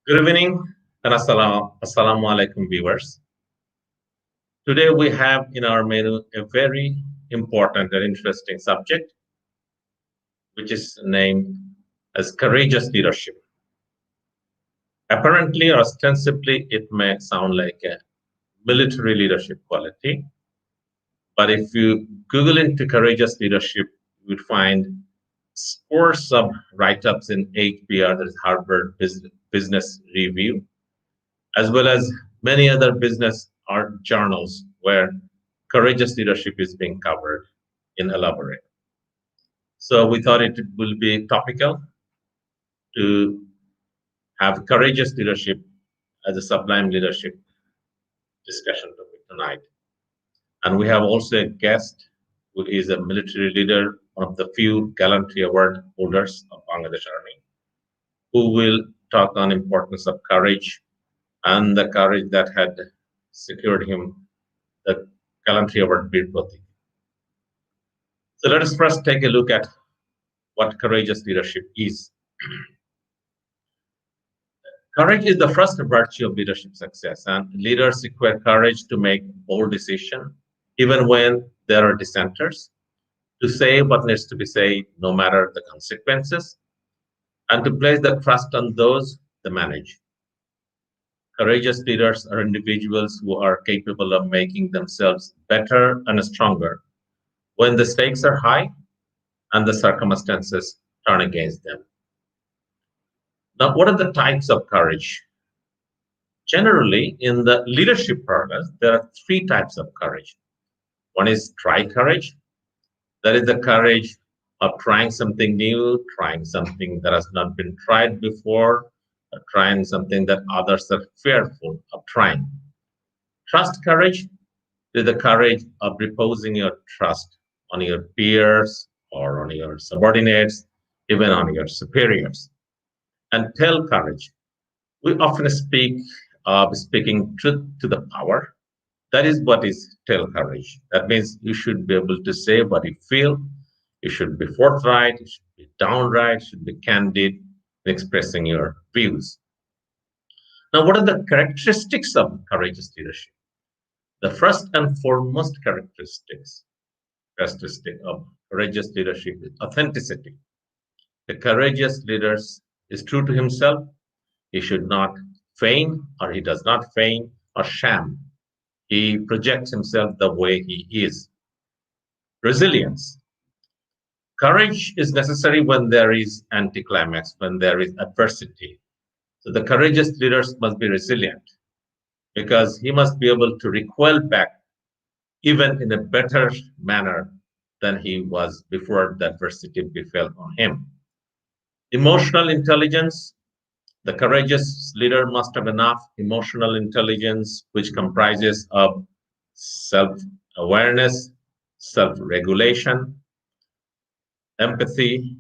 Good evening and assalamu alaikum viewers. Today we have in our menu a very important and interesting subject, which is named as courageous leadership. Apparently, or ostensibly, it may sound like a military leadership quality, but if you Google into courageous leadership, you would find scores of write-ups in HBR, that is Harvard Business Review, as well as many other business art journals where courageous leadership is being covered in elaborate. So we thought it will be topical to have courageous leadership as a sublime leadership discussion topic tonight. And we have also a guest who is a military leader, one of the few gallantry award holders of Bangladesh Army, who will talk on importance of courage and the courage that had secured him the gallantry award Bir Pratik. So let us first take a look at what courageous leadership is. Courage is the first virtue of leadership success, and leaders require courage to make bold decisions, even when there are dissenters, to say what needs to be said, no matter the consequences, and to place the trust on those they manage. Courageous leaders are individuals who are capable of making themselves better and stronger when the stakes are high and the circumstances turn against them. Now, what are the types of courage? Generally, in the leadership progress, there are three types of courage. One is try courage. That is the courage of trying something new, trying something that has not been tried before, or trying something that others are fearful of trying. Trust courage is the courage of reposing your trust on your peers or on your subordinates, even on your superiors. And tell courage. We often speak of speaking truth to the power. That is what is tell courage. That means you should be able to say what you feel. You should be forthright. You should be downright. You should be candid in expressing your views. Now, what are the characteristics of courageous leadership? The first and foremost characteristic of courageous leadership is authenticity. A courageous leader is true to himself. He should not feign, or he does not feign or sham. He projects himself the way he is. Resilience. Courage is necessary when there is anticlimax, when there is adversity. So the courageous leaders must be resilient because he must be able to recoil back even in a better manner than he was before the adversity befell on him. Emotional intelligence. The courageous leader must have enough emotional intelligence, which comprises of self-awareness, self-regulation, empathy,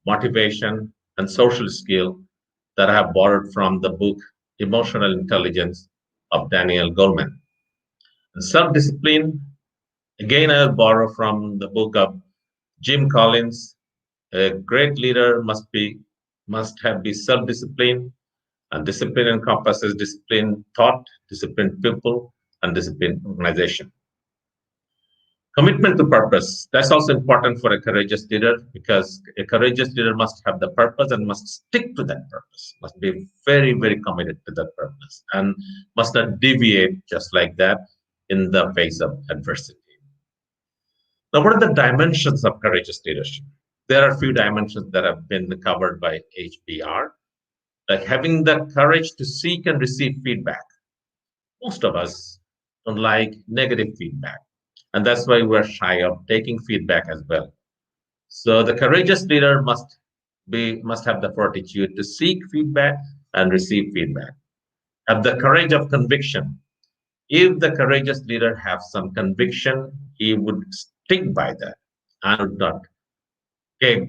motivation, and social skill that I have borrowed from the book Emotional Intelligence of Daniel Goleman. And self-discipline, again, I borrow from the book of Jim Collins. A great leader must have be self-disciplined, and discipline encompasses disciplined thought, disciplined people, and disciplined organization. Commitment to purpose. That's also important for a courageous leader because a courageous leader must have the purpose and must stick to that purpose, must be very, very committed to that purpose, and must not deviate just like that in the face of adversity. Now, what are the dimensions of courageous leadership? There are a few dimensions that have been covered by HBR, like having the courage to seek and receive feedback. Most of us don't like negative feedback, and that's why we're shy of taking feedback as well. So the courageous leader must have the fortitude to seek feedback and receive feedback. Have the courage of conviction. If the courageous leader has some conviction, he would stick by that and would not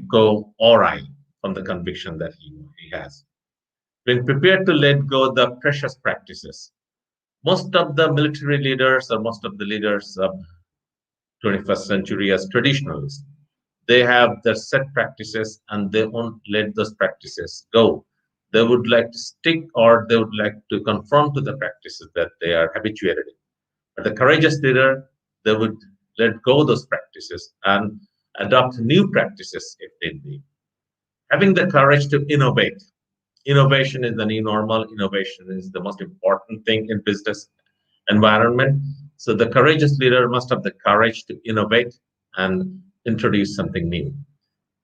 go awry from the conviction that he has. Being prepared to let go the precious practices. Most of the military leaders or most of the leaders of 21st century as traditionalists, they have their set practices and they won't let those practices go. They would like to stick or they would like to conform to the practices that they are habituated in. But the courageous leader, they would let go of those practices and adopt new practices if need be. Having the courage to innovate. Innovation is the new normal. Innovation is the most important thing in business environment. So the courageous leader must have the courage to innovate and introduce something new.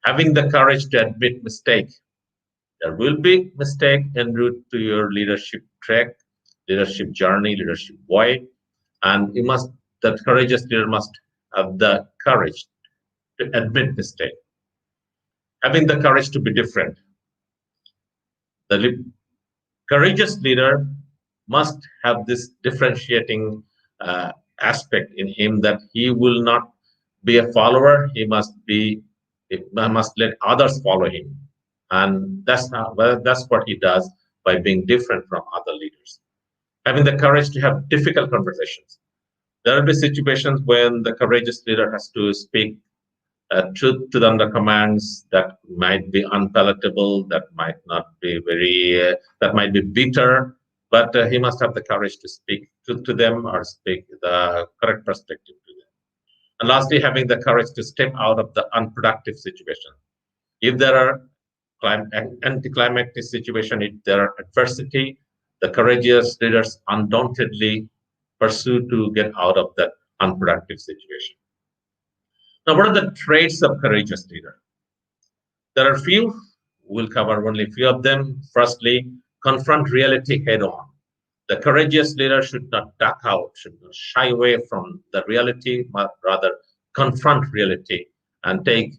Having the courage to admit mistake. There will be mistake en route to your leadership track, leadership journey, leadership way, and you must. That courageous leader must have the courage to admit mistake. Having the courage to be different. The courageous leader must have this differentiating aspect in him that he will not be a follower. He must let others follow him, and that's what he does by being different from other leaders. Having the courage to have difficult conversations. There will be situations when the courageous leader has to speak truth to the under commands that might be unpalatable, that might not be that might be bitter, but he must have the courage to speak truth to them or speak the correct perspective to them. And lastly, having the courage to step out of the unproductive situation. If there are anticlimactic situation, if there are adversity, the courageous leaders undauntedly pursue to get out of that unproductive situation. Now, what are the traits of courageous leader? There are few. We'll cover only a few of them. Firstly, confront reality head on. The courageous leader should not duck out, should not shy away from the reality, but rather confront reality and take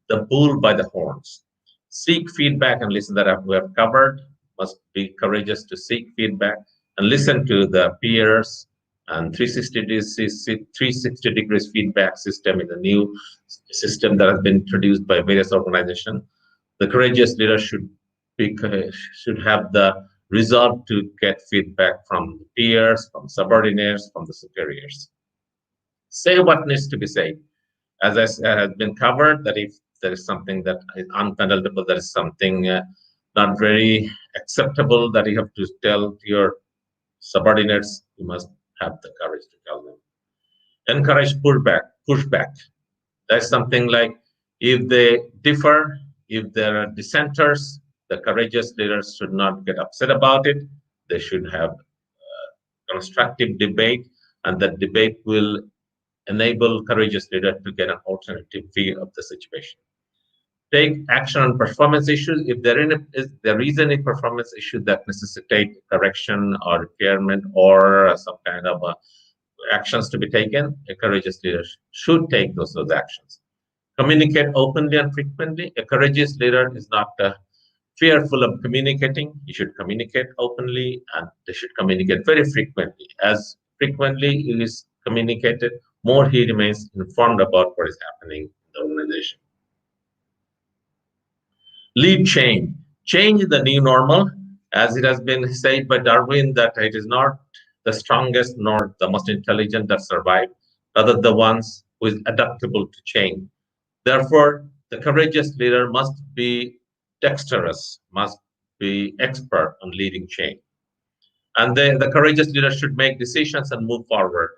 the bull by the horns. Seek feedback and listen, that we have covered. Must be courageous to seek feedback and listen to the peers. And 360 degrees feedback system is a new system that has been introduced by various organizations. The courageous leader should have the resolve to get feedback from the peers, from subordinates, from the superiors. Say what needs to be said. As has been covered, that if there is something that is unpalatable, there is something not very acceptable that you have to tell to your subordinates, you must have the courage to tell them. Encourage pushback. That's something like if they differ, if there are dissenters, the courageous leaders should not get upset about it. They should have constructive debate, and that debate will enable courageous leaders to get an alternative view of the situation. Take action on performance issues. If there is any performance issue that necessitate correction or repairment or some kind of actions to be taken, a courageous leader should take those actions. Communicate openly and frequently. A courageous leader is not fearful of communicating. He should communicate openly, and they should communicate very frequently. As frequently it is communicated, more he remains informed about what is happening in the organization. Lead change. Change is the new normal, as it has been said by Darwin that it is not the strongest nor the most intelligent that survive, rather the ones who is adaptable to change. Therefore, the courageous leader must be dexterous, must be expert on leading change. And the courageous leader should make decisions and move forward.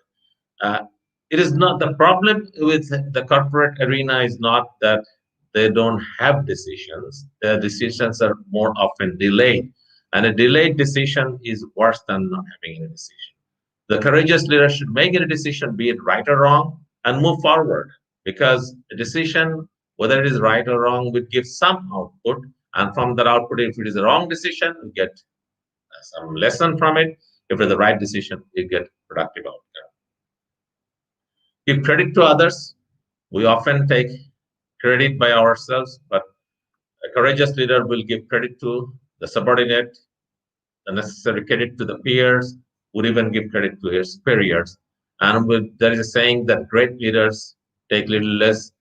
It is not the problem with the corporate arena is not that they don't have decisions. Their decisions are more often delayed. And a delayed decision is worse than not having any decision. The courageous leader should make a decision, be it right or wrong, and move forward. Because a decision, whether it is right or wrong, would give some output. And from that output, if it is a wrong decision, you get some lesson from it. If it is the right decision, you get productive outcome. Give credit to others. We often take credit by ourselves, but a courageous leader will give credit to the subordinate, the necessary credit to the peers, would even give credit to his superiors. And there is a saying that great leaders take little less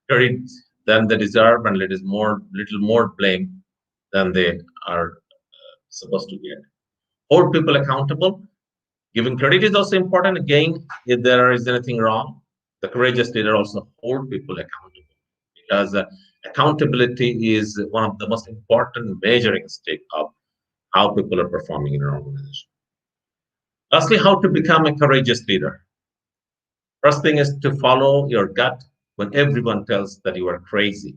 credit than they deserve and little more blame than they are supposed to get. Hold people accountable. Giving credit is also important. Again, if there is anything wrong, the courageous leader also hold people accountable. because accountability is one of the most important measuring stick of how people are performing in an organization. Lastly, how to become a courageous leader. First thing is to follow your gut when everyone tells that you are crazy.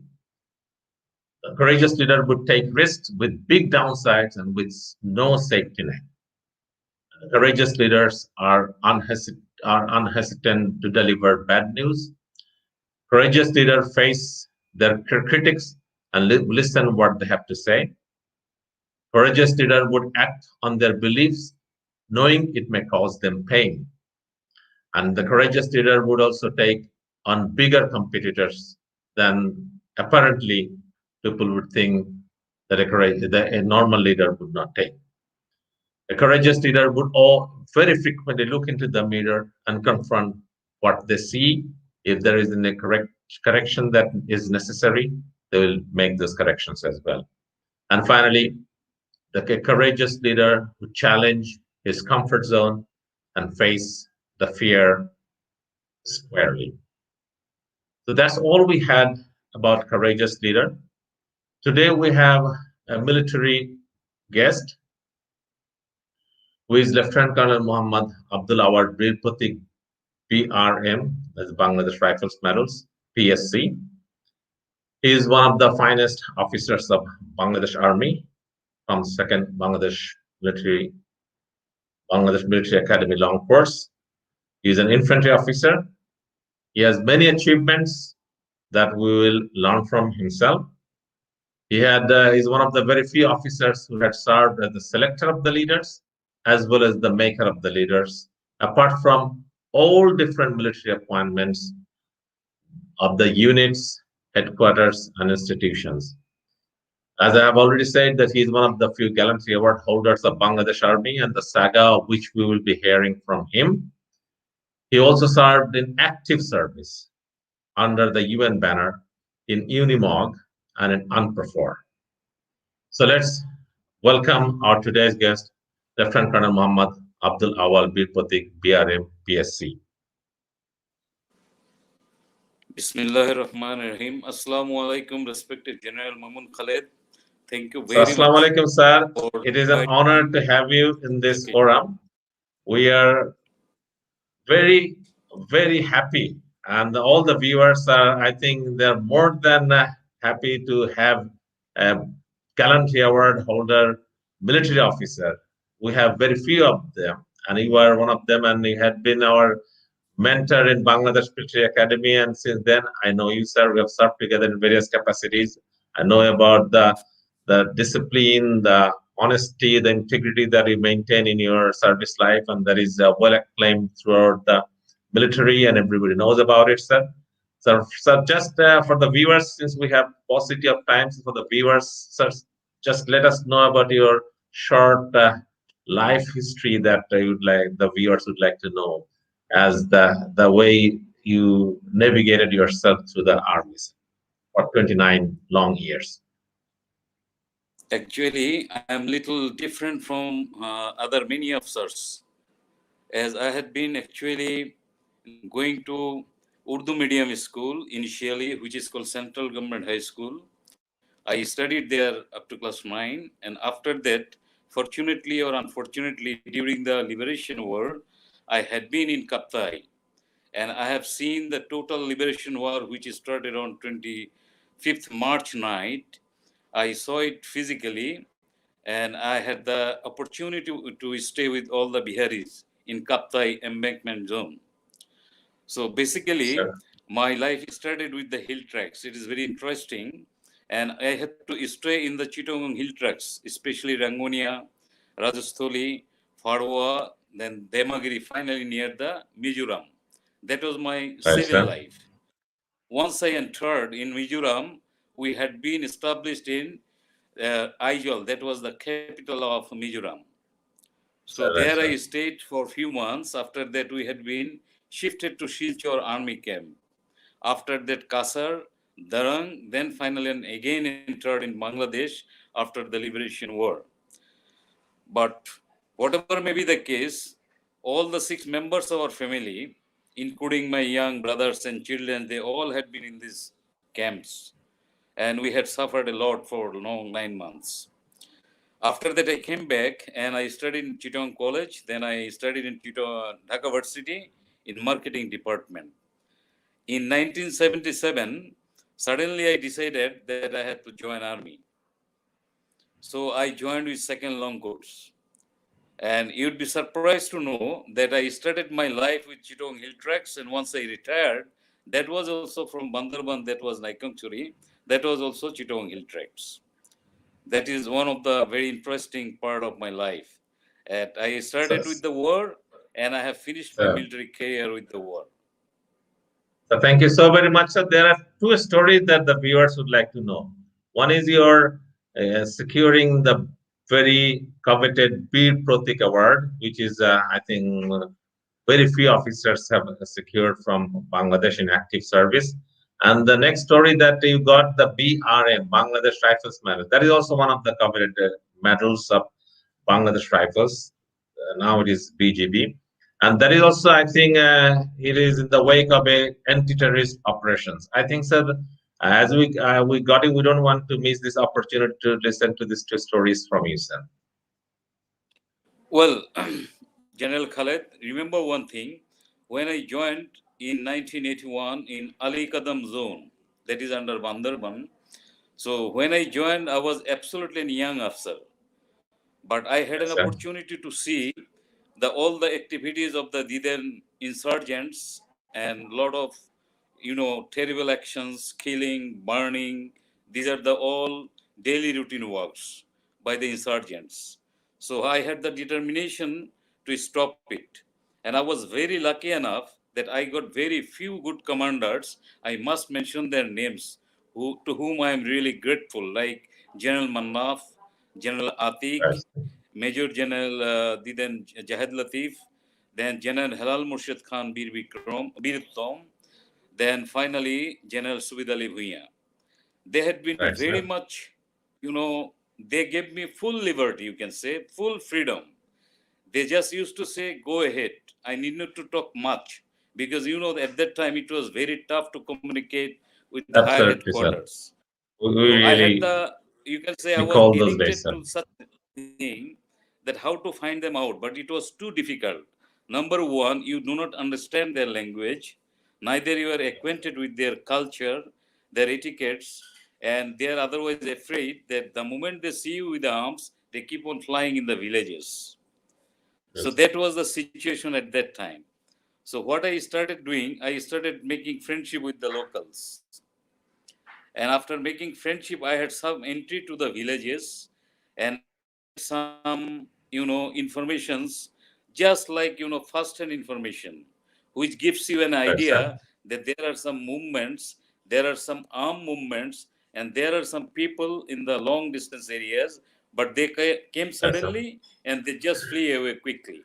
A courageous leader would take risks with big downsides and with no safety net. Courageous leaders are unhesitant to deliver bad news. Courageous leaders face their critics and listen what they have to say. Courageous leader would act on their beliefs, knowing it may cause them pain. And the courageous leader would also take on bigger competitors than apparently people would think that a normal leader would not take. A courageous leader would all very frequently look into the mirror and confront what they see. If there is a correction that is necessary, they will make those corrections as well. And finally, the courageous leader would challenge his comfort zone and face the fear squarely. So that's all we had about courageous leader. Today we have a military guest who is Lieutenant Colonel Muhammad Abdul Awad Bir Pratik BRM, that's Bangladesh Rifles Medals, PSC. He is one of the finest officers of Bangladesh Army from second Bangladesh Military Academy Long Course. He is an infantry officer. He has many achievements that we will learn from himself. He's one of the very few officers who had served as the selector of the leaders as well as the maker of the leaders, apart from all different military appointments of the units, headquarters, and institutions. As I have already said, that he is one of the few gallantry award holders of Bangladesh Army and the saga of which we will be hearing from him. He also served in active service under the UN banner in UNIMOG and in UNPROFOR. So let's welcome our today's guest, Lieutenant Colonel Muhammad Abdul Awal Bir Pratik, BRM, PSC. Bismillahir Rahmanir Rahim. Assalamu alaikum, respected General Mamun Khaled. Thank you So, very Assalamu much. alaikum, sir. It is an honor to have you in this forum. We are very, very happy, and all the viewers are, I think, they're more than happy to have a gallantry award holder military officer. We have very few of them, and you are one of them, and you had been our mentor in Bangladesh Military Academy, and since then I know you, sir. We have served together in various capacities. I know about the discipline, the honesty, the integrity that you maintain in your service life, and that is well acclaimed throughout the military, and everybody knows about it, sir. So just for the viewers, since we have paucity of time, for the viewers, sir, just let us know about your short life history that the viewers would like to know, as the way you navigated yourself through the armies for 29 long years. Actually, I am little different from other many officers, as I had been actually going to Urdu medium school initially, which is called Central Government High School. I studied there up to class 9, and after that, fortunately or unfortunately, during the Liberation War, I had been in Kaptai, and I have seen the total Liberation War, which started on 25th March night. I saw it physically, and I had the opportunity to stay with all the Biharis in Kaptai embankment zone. So basically, my life started with the hill tracks. It is very interesting. And I had to stay in the Chittagong hill tracks, especially Rangonia, Rajastholi, Farwa, then Demagiri, finally near the Mizoram. That was my civil life. Once I entered in Mizoram, we had been established in Aizawl. That was the capital of Mizoram. So there I stayed for a few months. After that, we had been shifted to Silchar army camp. After that, Kasar, Darang, then finally and again entered in Bangladesh after the Liberation War. But whatever may be the case, all the 6 members of our family, including my young brothers and children, they all had been in this camps, and we had suffered a lot for long 9 months. After that, I came back and I studied in Chittagong College. Then I studied in Dhaka University in marketing department. In 1977, suddenly I decided that I had to join army. So I joined with second long course. And you'd be surprised to know that I started my life with Chittagong Hill Tracks, and once I retired, that was also from Bandarban, that was Naikangchuri, that was also Chittagong Hill Tracks. That is one of the very interesting part of my life. And I started with the war, and I have finished my military career with the war. So thank you so very much, sir. There are two stories that the viewers would like to know. One is your securing the very coveted Bir Pratik Award, which is, I think, very few officers have secured from Bangladesh in active service. And the next story that you got the BRM, Bangladesh Rifles Medal. That is also one of the coveted medals of Bangladesh Rifles. Now it is BGB. And that is also, I think, it is in the wake of a anti-terrorist operations. I think, sir, as we got it, we don't want to miss this opportunity to listen to these two stories from you, sir. Well, General Khaled, remember one thing. When I joined in 1981 in Ali Kadam zone, that is under Bandarban. So when I joined, I was absolutely a young officer. But I had an opportunity to see all the activities of the then insurgents and lot of terrible actions, killing, burning. These are the all daily routine works by the insurgents. So I had the determination to stop it, and I was very lucky enough that I got very few good commanders. I must mention their names, to whom I am really grateful, like General Mannaf, General Atik, Major General then Jahid Latif, then General Halal Murshid Khan Bir Uttom, then finally General Subid Ali Bhuiya. They had been very much, they gave me full liberty, you can say, full freedom. They just used to say, go ahead. I need not to talk much because, at that time it was very tough to communicate with the higher headquarters. I had you can say I was addicted to such thing that how to find them out, but it was too difficult. Number one, you do not understand their language, neither you are acquainted with their culture, their etiquettes, and they are otherwise afraid that the moment they see you with arms, they keep on flying in the villages. Yes. So that was the situation at that time. So what I started doing, I started making friendship with the locals. And after making friendship, I had some entry to the villages and some, informations, just like, first-hand information, which gives you an idea that there are some movements, there are some armed movements, and there are some people in the long distance areas, but they came suddenly and they just flee away quickly.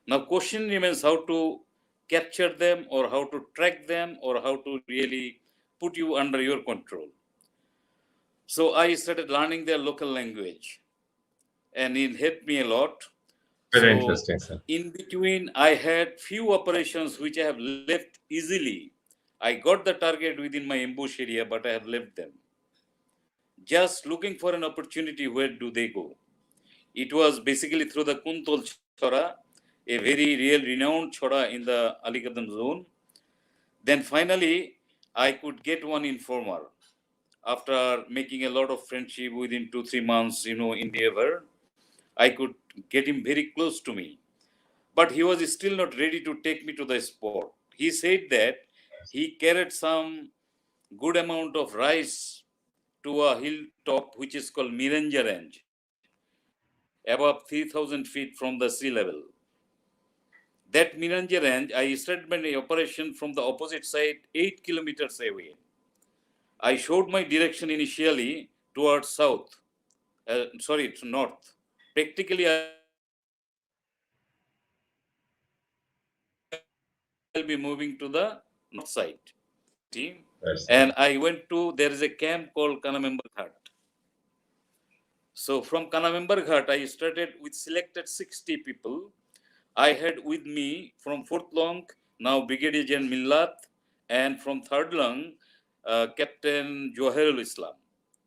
Now, question remains how to capture them or how to track them or how to really put you under your control. So I started learning their local language, and it helped me a lot. Very interesting, sir. In between, I had few operations which I have left easily. I got the target within my ambush area, but I have left them. Just looking for an opportunity, where do they go? It was basically through the Kuntol Chora, a very real renowned Chora in the Alikadam zone. Then finally, I could get one informer. After making a lot of friendship within 2-3 months, in endeavor, I could get him very close to me. But he was still not ready to take me to the spot. He said that he carried some good amount of rice to a hilltop which is called Miranja Range, above 3,000 feet from the sea level. That Miranja Range, I started my operation from the opposite side, 8 kilometers away. I showed my direction initially towards south, to north. Practically, I'll be moving to the north side. And I went to, there is a camp called Kanamember Ghat. So from Kanamember Ghat, I started with selected 60 people. I had with me from 4th Long, now Brigadier General Millat, and from 3rd Long, Captain Johirul Islam.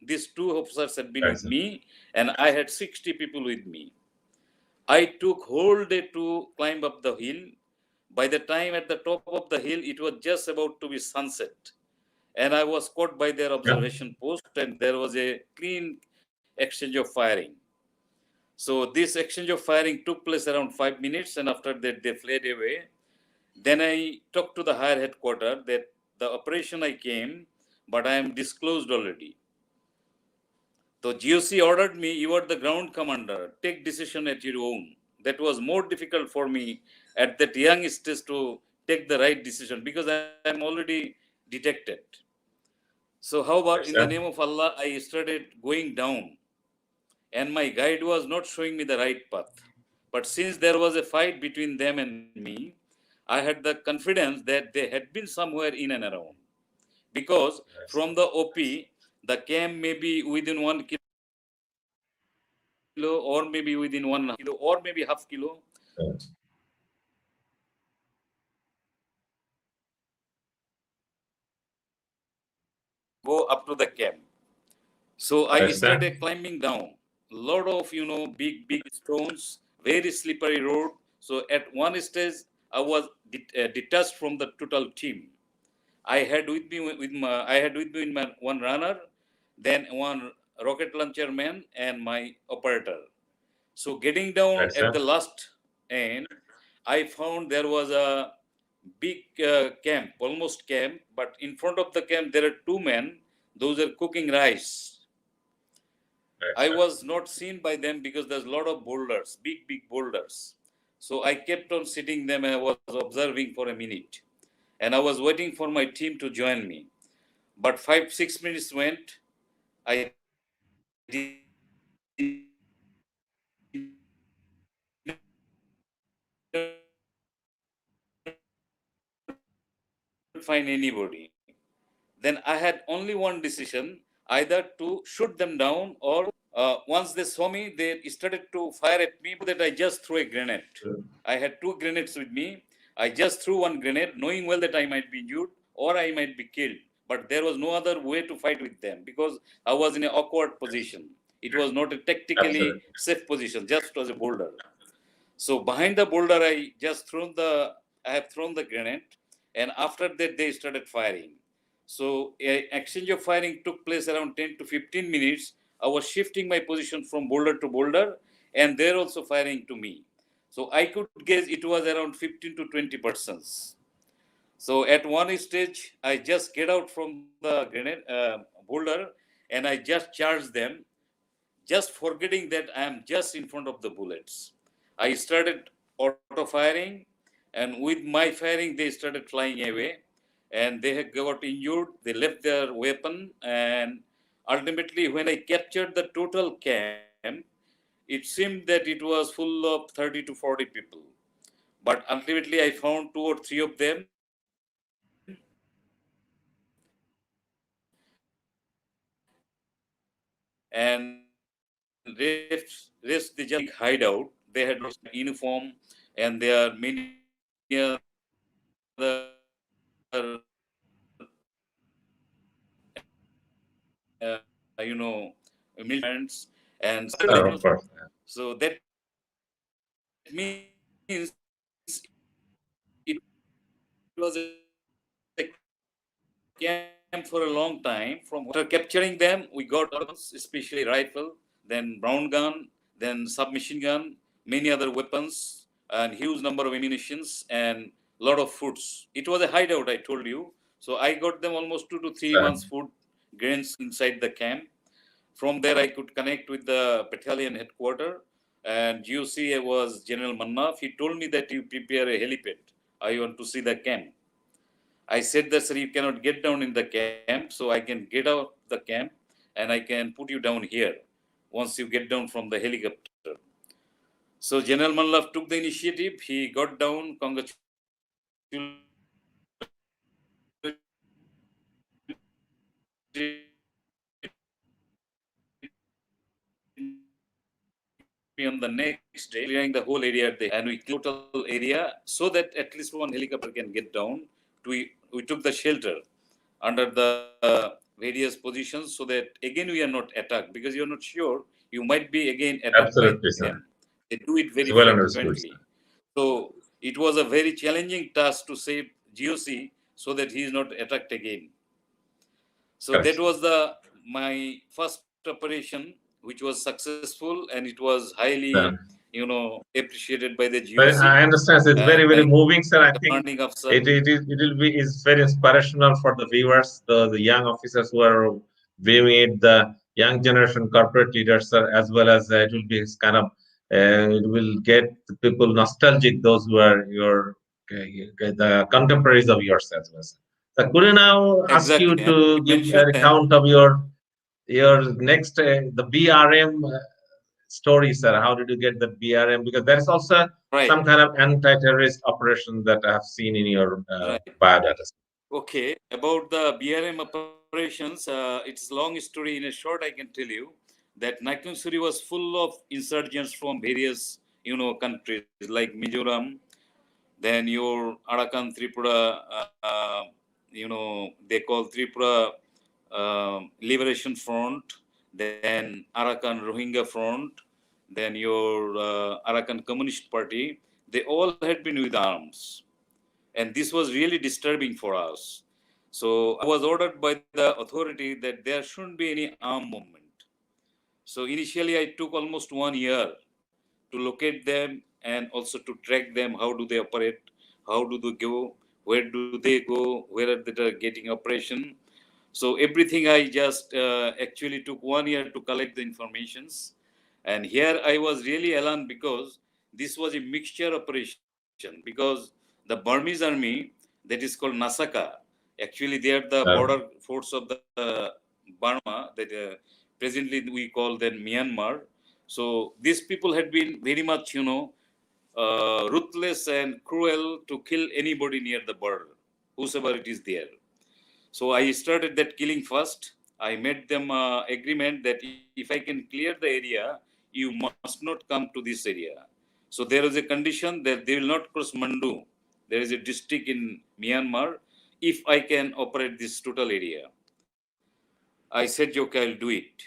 These two officers had been Right, with sir. me, and I had 60 people with me. I took whole day to climb up the hill. By the time at the top of the hill, it was just about to be sunset. And I was caught by their observation post, and there was a clean exchange of firing. So this exchange of firing took place around 5 minutes, and after that they fled away. Then I talked to the higher headquarters that the operation I came, but I am disclosed already. So GOC ordered me, you are the ground commander, take decision at your own. That was more difficult for me at that young stage to take the right decision because I am already detected. So however, Yes, in the sir. name of Allah, I started going down, and my guide was not showing me the right path. But since there was a fight between them and me, I had the confidence that they had been somewhere in and around. Because Yes. from the OP, the camp may be within 1 kilo or maybe within 1.5 kilo or maybe half kilo. Yes. Go up to the camp. So I Yes, sir. started climbing down. Lot of big stones, very slippery road. So at one stage I was detached from the total team. I had with me one runner, then one rocket launcher man, and my operator. So getting down Yes, at sir. the last end, I found there was a big camp, almost camp, but in front of the camp there are two men. Those are cooking rice. Yes, I sir. was not seen by them because there's a lot of boulders, big boulders. So I kept on sitting them and I was observing for a minute. And I was waiting for my team to join me. But 5, 6 minutes went. I didn't find anybody. Then I had only one decision, either to shoot them down or once they saw me, they started to fire at me, but that I just threw a grenade. I had two grenades with me. I just threw one grenade, knowing well that I might be injured or I might be killed. But there was no other way to fight with them because I was in an awkward position. It was not a tactically Absolutely. safe position, just was a boulder. So behind the boulder, I have thrown the grenade, and after that they started firing. So a exchange of firing took place around 10 to 15 minutes. I was shifting my position from boulder to boulder, and they're also firing to me. So I could guess it was around 15 to 20 persons. So at one stage, I just get out from the grenade boulder, and I just charge them, just forgetting that I am just in front of the bullets. I started auto firing, and with my firing, they started flying away, and they had got injured. They left their weapon, and ultimately, when I captured the total camp, it seemed that it was full of 30 to 40 people. But ultimately, I found two or three of them, and rest they just hideout. They had uniform, and there are many other militants and Sir, of course. so that means it was a camp for a long time. From after capturing them, we got weapons, especially rifle, then brown gun, then submachine gun, many other weapons, and huge number of ammunitions and lot of foods. It was a hideout, I told you. So I got them almost 2 to 3 Sir. months food grains inside the camp. From there, I could connect with the battalion headquarters. And GOC was General Mannaf. He told me that you prepare a helipad. I want to see the camp. I said that, sir, you cannot get down in the camp, so I can get out the camp and I can put you down here once you get down from the helicopter. So General Mallaf took the initiative. He got down, congratulated me on the next day, clearing the whole area at the and we cleared total area so that at least one helicopter can get down. We took the shelter under the various positions, so that again we are not attacked, because you're not sure, you might be again attacked by Absolutely, sir. them. They do it very It's well understood, frequently. sir. So it was a very challenging task to save GOC so that he is not attacked again. So Correct, that sir. was my first operation, which was successful, and it was highly, Then, appreciated by the but I GOC understand it's very, very and moving, sir. I think commanding officer. it will be is very inspirational for the viewers, the young officers who are viewing it, the young generation corporate leaders, sir, as well as it will be kind of it will get the people nostalgic, those who are your the contemporaries of yours as well, sir. So could I now ask you Exactly. And to you give mentioned a them, recount of your next the BRM story, sir? How did you get the BRM? Because there is also right, some kind of anti-terrorist operation that I have seen in your right. biodata. Okay, about the BRM operations, it's a long story. In a short, I can tell you that Naikonsuri was full of insurgents from various, countries like Mizoram, then your Arakan Tripura, they call Tripura Liberation Front, then Arakan Rohingya Front, then your Arakan Communist Party. They all had been with arms, and this was really disturbing for us. So I was ordered by the authority that there shouldn't be any armed movement. So initially, I took almost 1 year to locate them and also to track them. How do they operate? How do they go? Where do they go? Where are they getting operation? So everything I just actually took 1 year to collect the informations. And here I was really alarmed because this was a mixture operation, because the Burmese army that is called Nasaka, actually they are the border force of the Burma that presently we call them Myanmar. So these people had been very much, ruthless and cruel to kill anybody near the border, whosoever it is there. So I started that killing first. I made them agreement that if I can clear the area, you must not come to this area. So there is a condition that they will not cross Mandu. There is a district in Myanmar. If I can operate this total area, I said, okay, I'll do it.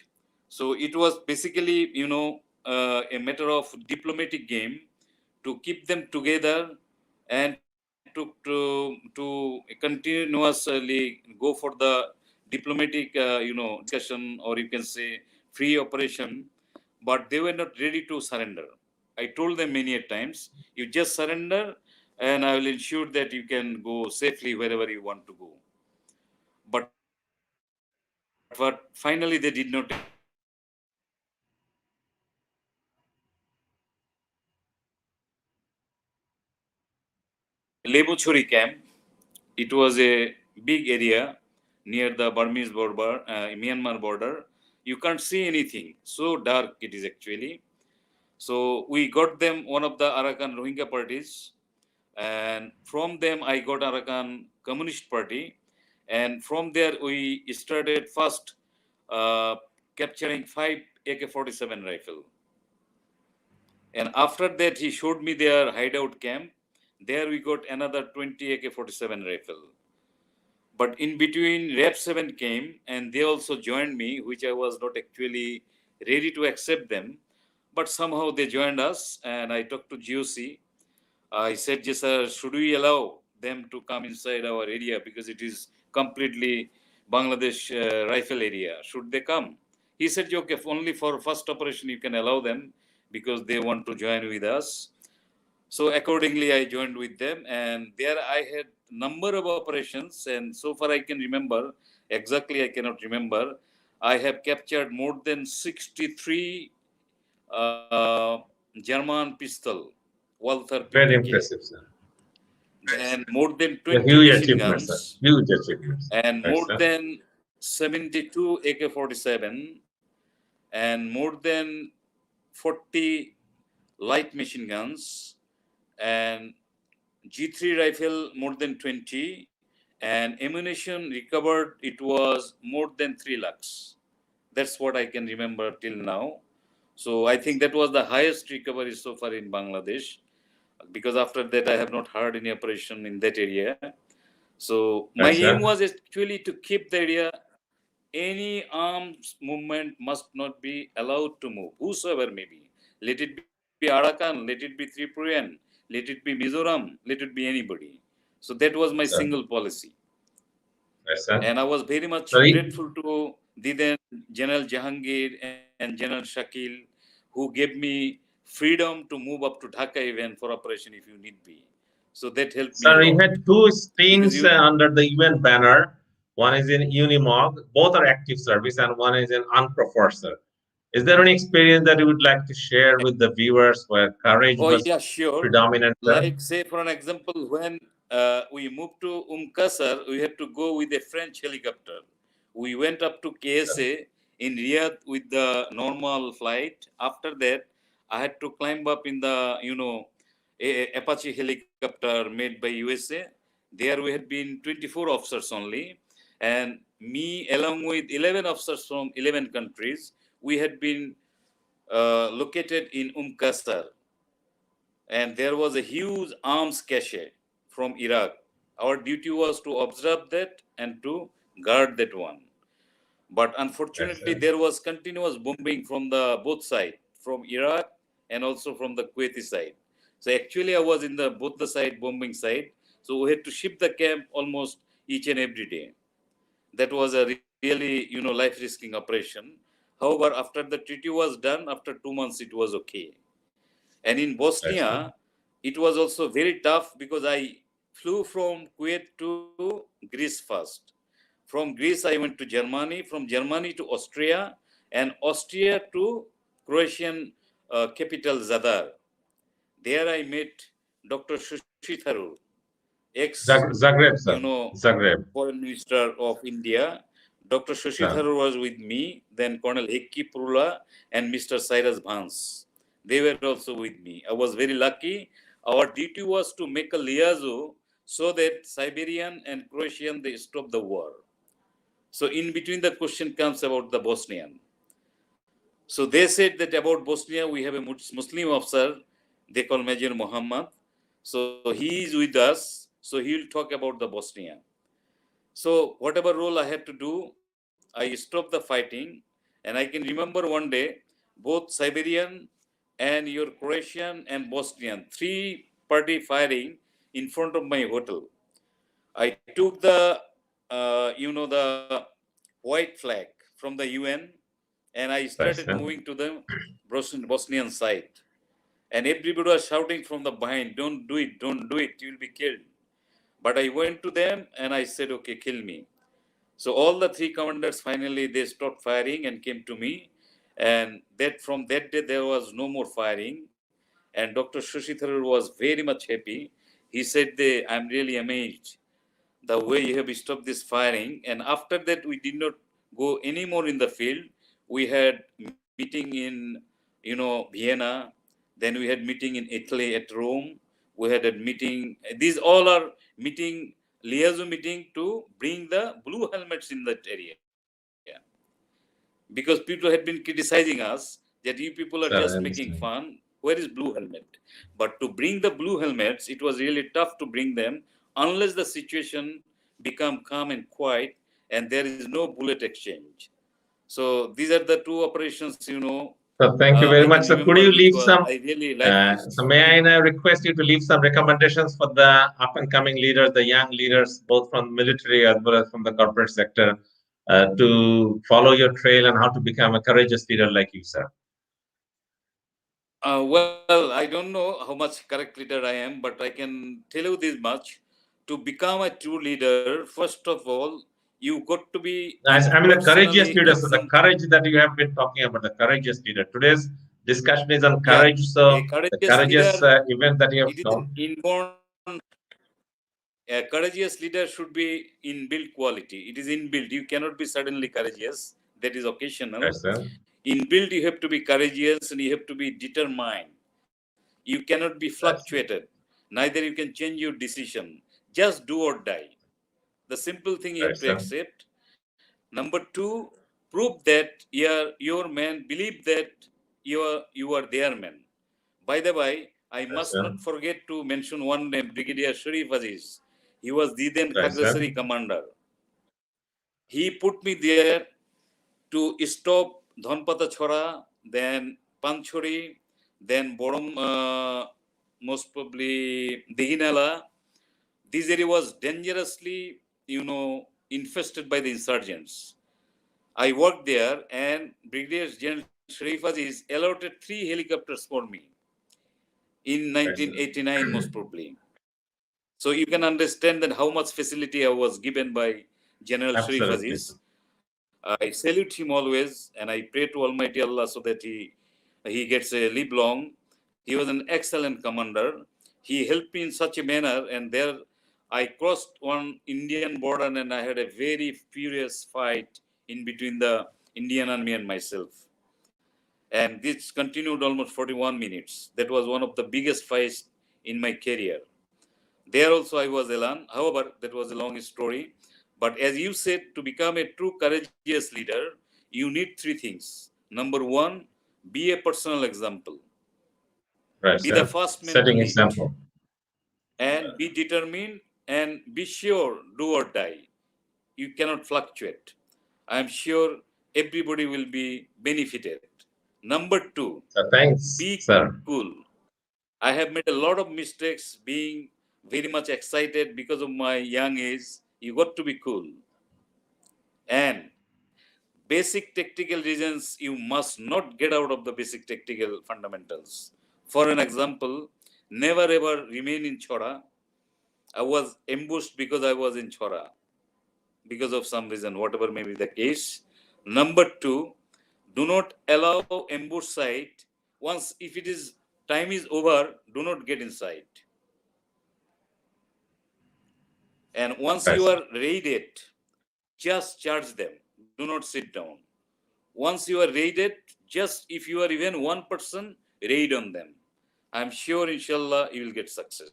So it was basically, a matter of diplomatic game to keep them together and to continuously go for the diplomatic, discussion, or you can say free operation. But they were not ready to surrender. I told them many a times, you just surrender, and I will ensure that you can go safely wherever you want to go. But finally, they did not agree. So I started that killing first. And I reached Lebuchuri camp. It was a big area near the Burmese border, Myanmar border. You can't see anything. So dark it is actually. So we got them one of the Arakan Rohingya parties, and from them I got Arakan Communist Party, and from there we started first uh, capturing 5 AK-47 rifle. And after that, he showed me their hideout camp. There we got another 20 AK-47 rifle. But in between, RAP 7 came and they also joined me, which I was not actually ready to accept them. But somehow they joined us, and I talked to GOC. I said, yes, sir, should we allow them to come inside our area, because it is completely Bangladesh rifle area? Should they come? He said, okay, only for first operation you can allow them because they want to join with us. So accordingly, I joined with them, and there I had number of operations, and so far I can remember, exactly I cannot remember, I have captured more than 63 uh, German pistol, Walther Very PPK, impressive, sir. and more than A 20 huge machine achievement, sir. guns, Huge achievements. and Right, more sir. than 72 AK-47, and more than 40 light machine guns, and G3 rifle more than 20, and ammunition recovered, it was more than 3 lakhs. That's what I can remember till now. So I think that was the highest recovery so far in Bangladesh, because after that I have not heard any operation in that area. So my Yes, aim sir. was actually to keep the area. Any arms movement must not be allowed to move, whosoever may be. Let it be Arakan, let it be Tripurian, let it be Mizoram, let it be anybody. So that was my Sir. single policy. Yes, sir. And I was very much Sorry. grateful to the then General Jahangir and General Shakil, who gave me freedom to move up to Dhaka even for operation if you need be. So that helped me a Sir, you lot. had two Because stints you under the UN banner. One is in Unimog. Both are active service, and one is in UNPROFOR, sir. Is there any experience that you would like to share with the viewers where courage Oh, was yeah, sure. predominant, sir? Like, say, for an example, when we moved to Kasar, we had to go with a French helicopter. We went up to KSA in Riyadh with the normal flight. After that, I had to climb up in the, Apache helicopter made by USA. There we had been 24 officers only. And me, along with 11 officers from 11 countries, we had been located in Kasar, and there was a huge arms cache from Iraq. Our duty was to observe that and to guard that one. But Yes, unfortunately, sir. there was continuous bombing from the both sides, from Iraq and also from the Kuwaiti side. So actually, I was in the both the side bombing side. So we had to shift the camp almost each and every day. That was a really life-risking operation. However, after the treaty was done, after 2 months, it was okay. And in Yes, sir. Bosnia, it was also very tough because I flew from Kuwait to Greece first. From Greece, I went to Germany, from Germany to Austria, and Austria to Croatian capital Zadar. There I met Dr. Shashi Tharoor, ex, Zagreb, sir. Zagreb. foreign minister of India. Dr. Shashi Sir. Tharoor was with me, then Colonel Hekki Prula and Mr. Cyrus Vance. They were also with me. I was very lucky. Our duty was to make a liaison so that Siberian and Croatian, they stop the war. So in between the question comes about the Bosnian. So they said that about Bosnia, we have a Muslim officer, they call Major Muhammad. So he is with us. So he will talk about the Bosnia. So whatever role I had to do, I stopped the fighting. And I can remember one day, both Siberian and your Croatian and Bosnian, three party firing in front of my hotel. I took the, the white flag from the UN, and I Yes, started sir. moving to the Bosnian side. And everybody was shouting from the behind, don't do it, you'll be killed. But I went to them and I said, okay, kill me. So all the three commanders finally they stopped firing and came to me, and that from that day there was no more firing. And Dr. Shashi Tharoor was very much happy. He said, "I'm really amazed the way you have stopped this firing." And after that, we did not go anymore in the field. We had meeting in Vienna, then we had meeting in Italy at Rome. We had a meeting. These all are meeting, liaison meeting to bring the blue helmets in that area, because people had been criticizing us that you people are just Sir, I making understand. fun. Where is blue helmet? But to bring the blue helmets, it was really tough to bring them unless the situation become calm and quiet and there is no bullet exchange. So these are the two operations, So thank you very I much. can So could remember, you which leave was some, I really like so this. may I now request you to leave some recommendations for the up and coming leaders, the young leaders, both from military as well as from the corporate sector, to follow your trail and how to become a courageous leader like you, sir? Well, I don't know how much correct leader I am, but I can tell you this much. To become a true leader, first of all, you got to be I mean, a courageous personally leader. So the concerned. courage that you have been talking about, the courageous leader. Today's discussion is on Yeah, courage. a So the courageous courageous leader, event that you have it is an shown. inborn. A courageous leader should be inbuilt quality. It is inbuilt. You cannot be suddenly courageous. That is occasional. Yes, sir. Inbuilt, you have to be courageous and you have to be determined. You cannot be Yes, sir. fluctuated. Neither you can change your decision. Just do or die. The simple thing you have Yes, to sir. accept. Number two, prove that your man, believe that you are their man. By the way, I Yes, must sir. not forget to mention one name, Brigadier Sharif Aziz. He was the then Right, sir. Khagrasari commander. He put me there to stop Dhanpata Chora, then Panchori, then Borom, most probably Dihinala. This area was dangerously, infested by the insurgents. I worked there, and Brigadier General Sharif Aziz allotted 3 helicopters for me in 1989, most probably. So you can understand that how much facility I was given by General Sharif Absolutely. Aziz. I salute him always, and I pray to Almighty Allah so that he gets a live long. He was an excellent commander. He helped me in such a manner, and there I crossed one Indian border, and I had a very furious fight in between the Indian army and myself. And this continued almost 41 minutes. That was one of the biggest fights in my career. There also I was alone. However, that was a long story. But as you said, to become a true courageous leader, you need 3 things. Number 1, be a personal example. Right, Be sir. the first man Setting to lead. example. And be determined and be sure, do or die. You cannot fluctuate. I am sure everybody will be benefited. Number 2, So thanks, be sir. cool. I have made a lot of mistakes being very much excited because of my young age. You got to be cool. And basic tactical reasons, you must not get out of the basic tactical fundamentals. For an example, never ever remain in Chora. I was ambushed because I was in Chora, because of some reason, whatever may be the case. Number 2, do not allow ambush site. Once, if it is time is over, do not get inside. And once you are raided, just charge them. Do not sit down. Once you are raided, just if you are even one person, raid on them. I'm sure, inshallah, you will get success.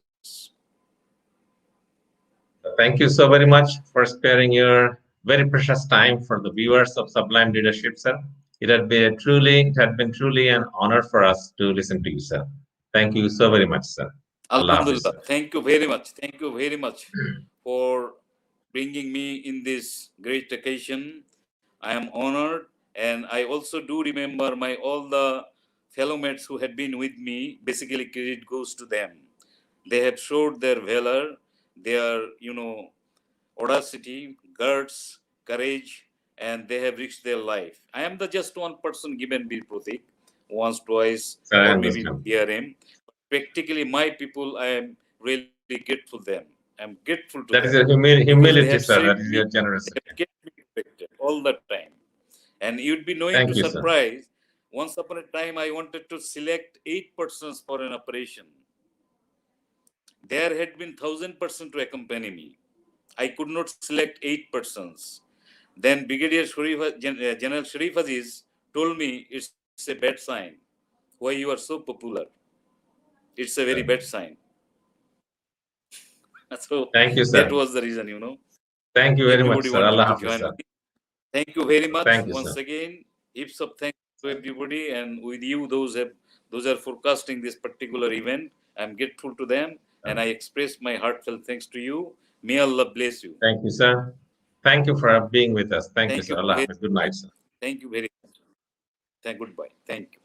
Thank you so very much for sparing your very precious time for the viewers of Sublime Leadership, sir. It had been truly an honor for us to listen to you, sir. Thank you so very much, sir. Alhamdulillah. Thank you very much. Thank you very much for bringing me in this great occasion. I am honored, and I also do remember all the fellow mates who had been with me. Basically, credit goes to them. They have showed their valor, their audacity, guts, courage, and they have reached their life. I am the just one person given Veer Pratik once, twice, or maybe PRM. Practically, my people, I am really grateful to them. I'm grateful to them. That is your humility, sir. That is your generosity. They have kept me protected all the time. And you'd be knowing to surprise, once upon a time, I wanted to select 8 persons for an operation. There had been 1,000 persons to accompany me. I could not select 8 persons. Then Brigadier General Sharif Aziz told me it's a bad sign. Why you are so popular? It's a very bad sign. So thank you, sir. That was the reason, Thank you very much, sir. Allah Hafiz, sir. Thank you very much. Thank you, once sir. again. Heaps of thanks to everybody, and with you, those are forecasting this particular event. I'm grateful to them, and I express my heartfelt thanks to you. May Allah bless you. Thank you, sir. Thank you for being with us. Thank you, sir. Allah Hafiz. Good night, sir. Thank you very much. Goodbye. Thank you.